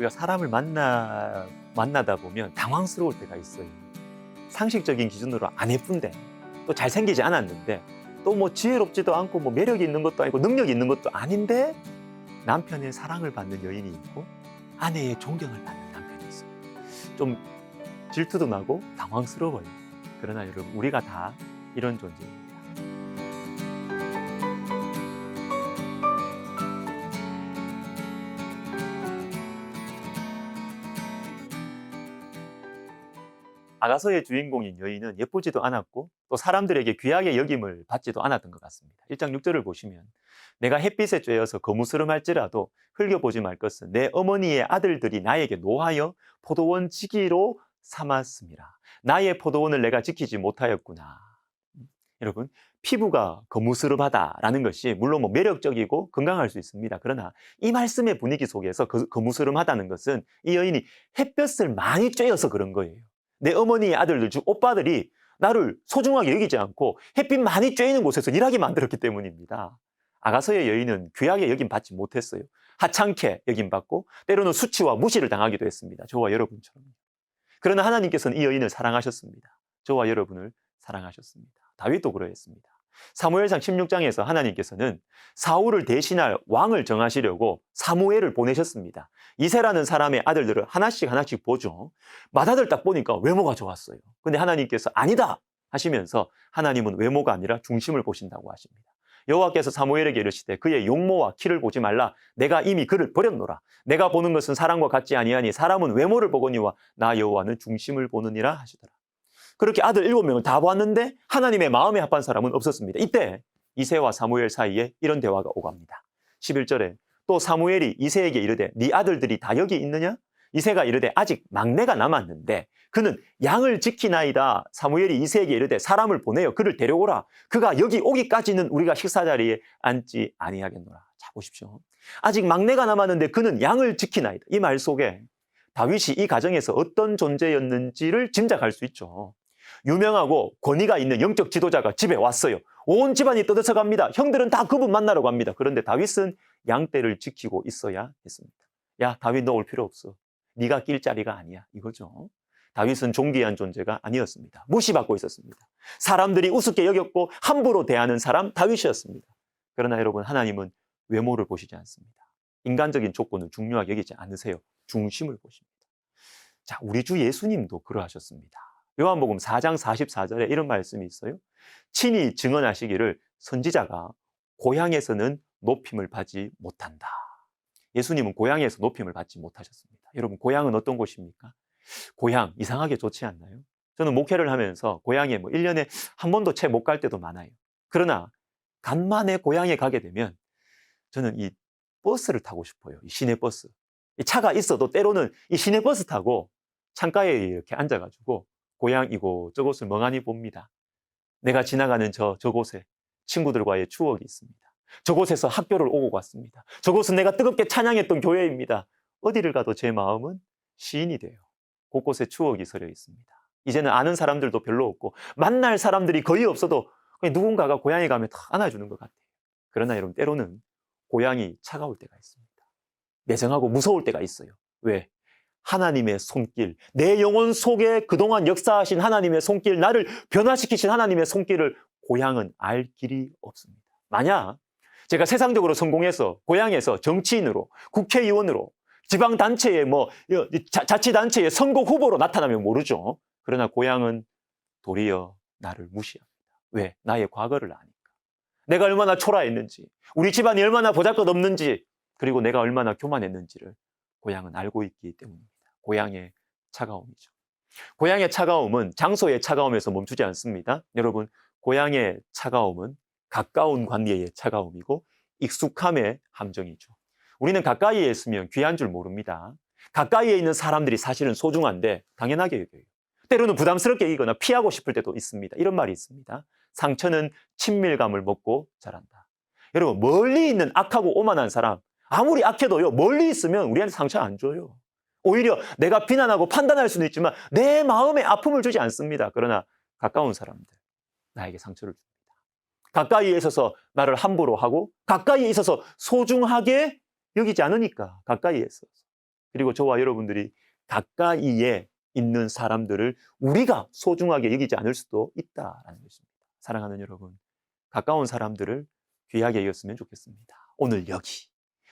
우리가 사람을 만나다 보면 당황스러울 때가 있어요. 상식적인 기준으로 안 예쁜데, 또 잘생기지 않았는데, 또 뭐 지혜롭지도 않고 뭐 매력이 있는 것도 아니고 능력이 있는 것도 아닌데 남편의 사랑을 받는 여인이 있고 아내의 존경을 받는 남편이 있어요. 좀 질투도 나고 당황스러워요. 그러나 여러분, 우리가 다 이런 존재입니다. 아가서의 주인공인 여인은 예쁘지도 않았고 또 사람들에게 귀하게 여김을 받지도 않았던 것 같습니다. 1장 6절을 보시면 내가 햇빛에 쬐어서 거무스름할지라도 흘겨보지 말 것은 내 어머니의 아들들이 나에게 노하여 포도원 지기로 삼았습니다. 나의 포도원을 내가 지키지 못하였구나. 여러분, 피부가 거무스름하다라는 것이 물론 뭐 매력적이고 건강할 수 있습니다. 그러나 이 말씀의 분위기 속에서 거무스름하다는 것은 이 여인이 햇볕을 많이 쬐어서 그런 거예요. 내 어머니의 아들들, 즉 오빠들이 나를 소중하게 여기지 않고 햇빛 많이 쬐이는 곳에서 일하게 만들었기 때문입니다. 아가서의 여인은 귀하게 여김 받지 못했어요. 하찮게 여김 받고 때로는 수치와 무시를 당하기도 했습니다. 저와 여러분처럼. 그러나 하나님께서는 이 여인을 사랑하셨습니다. 저와 여러분을 사랑하셨습니다. 다윗도 그러했습니다. 사무엘상 16장에서 하나님께서는 사울을 대신할 왕을 정하시려고 사무엘을 보내셨습니다. 이새라는 사람의 아들들을 하나씩 보죠. 맏아들 딱 보니까 외모가 좋았어요. 근데 하나님께서 아니다 하시면서 하나님은 외모가 아니라 중심을 보신다고 하십니다. 여호와께서 사무엘에게 이르시되 그의 용모와 키를 보지 말라. 내가 이미 그를 버렸노라. 내가 보는 것은 사람과 같지 아니하니 사람은 외모를 보거니와 나 여호와는 중심을 보느니라 하시더라. 그렇게 아들 7명을 다 보았는데 하나님의 마음에 합한 사람은 없었습니다. 이때 이새와 사무엘 사이에 이런 대화가 오갑니다. 11절에 또 사무엘이 이새에게 이르되 네 아들들이 다 여기 있느냐? 이새가 이르되 아직 막내가 남았는데 그는 양을 지키나이다. 사무엘이 이새에게 이르되 사람을 보내어 그를 데려오라. 그가 여기 오기까지는 우리가 식사 자리에 앉지 아니하겠노라. 자, 보십시오. 아직 막내가 남았는데 그는 양을 지키나이다. 이 말 속에 다윗이 이 가정에서 어떤 존재였는지를 짐작할 수 있죠. 유명하고 권위가 있는 영적 지도자가 집에 왔어요. 온 집안이 떠들썩합니다. 형들은 다 그분 만나러 갑니다. 그런데 다윗은 양떼를 지키고 있어야 했습니다. 야, 다윗 너 올 필요 없어. 네가 낄 자리가 아니야. 이거죠. 다윗은 존귀한 존재가 아니었습니다. 무시받고 있었습니다. 사람들이 우습게 여겼고 함부로 대하는 사람 다윗이었습니다. 그러나 여러분, 하나님은 외모를 보시지 않습니다. 인간적인 조건을 중요하게 여기지 않으세요. 중심을 보십니다. 자, 우리 주 예수님도 그러하셨습니다. 요한복음 4장 44절에 이런 말씀이 있어요. 친히 증언하시기를 선지자가 고향에서는 높임을 받지 못한다. 예수님은 고향에서 높임을 받지 못하셨습니다. 여러분, 고향은 어떤 곳입니까? 고향 이상하게 좋지 않나요? 저는 목회를 하면서 고향에 1년에 한 번도 채 못 갈 때도 많아요. 그러나 간만에 고향에 가게 되면 저는 이 버스를 타고 싶어요. 이 시내버스. 이 차가 있어도 때로는 이 시내버스 타고 창가에 이렇게 앉아가지고 고향 이곳저곳을 멍하니 봅니다. 내가 지나가는 저곳에 친구들과의 추억이 있습니다. 저곳에서 학교를 오고 갔습니다. 저곳은 내가 뜨겁게 찬양했던 교회입니다. 어디를 가도 제 마음은 시인이 돼요. 곳곳에 추억이 서려 있습니다. 이제는 아는 사람들도 별로 없고 만날 사람들이 거의 없어도 그냥 누군가가 고향에 가면 다 안아주는 것 같아요. 그러나 여러분, 때로는 고향이 차가울 때가 있습니다. 매정하고 무서울 때가 있어요. 왜? 하나님의 손길, 내 영혼 속에 그동안 역사하신 하나님의 손길, 나를 변화시키신 하나님의 손길을 고향은 알 길이 없습니다. 만약 제가 세상적으로 성공해서 고향에서 정치인으로, 국회의원으로, 지방단체의 자치단체의 선거 후보로 나타나면 모르죠. 그러나 고향은 도리어 나를 무시합니다. 왜? 나의 과거를 아니까. 내가 얼마나 초라했는지, 우리 집안이 얼마나 보잘것없는지, 그리고 내가 얼마나 교만했는지를 고향은 알고 있기 때문입니다. 고향의 차가움이죠. 고향의 차가움은 장소의 차가움에서 멈추지 않습니다. 여러분, 고향의 차가움은 가까운 관계의 차가움이고 익숙함의 함정이죠. 우리는 가까이에 있으면 귀한 줄 모릅니다. 가까이에 있는 사람들이 사실은 소중한데 당연하게 여겨요. 때로는 부담스럽게 여기거나 피하고 싶을 때도 있습니다. 이런 말이 있습니다. 상처는 친밀감을 먹고 자란다. 여러분, 멀리 있는 악하고 오만한 사람, 아무리 악해도요, 멀리 있으면 우리한테 상처 안 줘요. 오히려 내가 비난하고 판단할 수는 있지만 내 마음에 아픔을 주지 않습니다. 그러나 가까운 사람들, 나에게 상처를 줍니다. 가까이에 있어서 나를 함부로 하고 가까이에 있어서 소중하게 여기지 않으니까 가까이에 있어서. 그리고 저와 여러분들이 가까이에 있는 사람들을 우리가 소중하게 여기지 않을 수도 있다라는 것입니다. 사랑하는 여러분, 가까운 사람들을 귀하게 여겼으면 좋겠습니다. 오늘 여기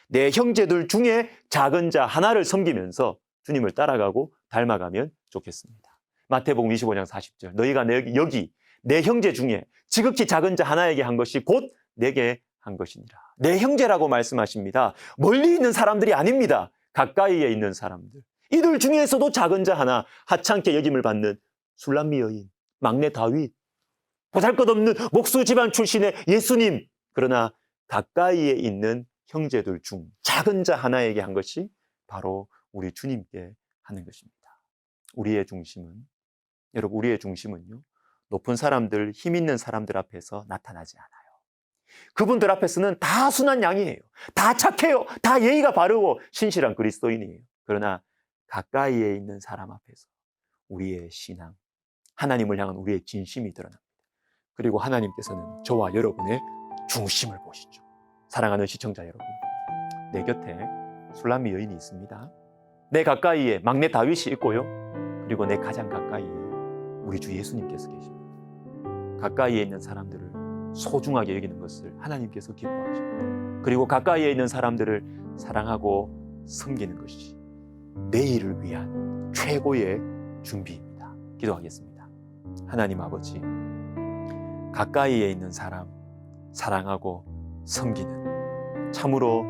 내 형제들 중에 작은 자 하나를 섬기면서 주님을 따라가고 닮아가면 좋겠습니다. 마태복음 25장 40절, 너희가 여기 내 형제 중에 지극히 작은 자 하나에게 한 것이 곧 내게 한 것이니라. 내 형제라고 말씀하십니다. 멀리 있는 사람들이 아닙니다. 가까이에 있는 사람들. 이들 중에서도 작은 자 하나, 하찮게 여김을 받는 술람미 여인, 막내 다윗, 보잘것없는 목수 집안 출신의 예수님. 그러나 가까이에 있는 형제들 중 작은 자 하나에게 한 것이 바로 우리 주님께 하는 것입니다. 우리의 중심은요, 높은 사람들, 힘 있는 사람들 앞에서 나타나지 않아요. 그분들 앞에서는 다 순한 양이에요. 다 착해요. 다 예의가 바르고 신실한 그리스도인이에요. 그러나 가까이에 있는 사람 앞에서 우리의 신앙, 하나님을 향한 우리의 진심이 드러납니다. 그리고 하나님께서는 저와 여러분의 중심을 보시죠. 사랑하는 시청자 여러분, 내 곁에 술람미 여인이 있습니다. 내 가까이에 막내 다윗이 있고요. 그리고 내 가장 가까이에 우리 주 예수님께서 계십니다. 가까이에 있는 사람들을 소중하게 여기는 것을 하나님께서 기뻐하십니다. 그리고 가까이에 있는 사람들을 사랑하고 섬기는 것이 내일을 위한 최고의 준비입니다. 기도하겠습니다. 하나님 아버지, 가까이에 있는 사람 사랑하고 섬기는, 참으로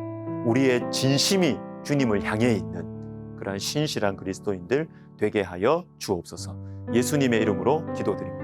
우리의 진심이 주님을 향해 있는 그러한 신실한 그리스도인들 되게 하여 주옵소서. 예수님의 이름으로 기도드립니다.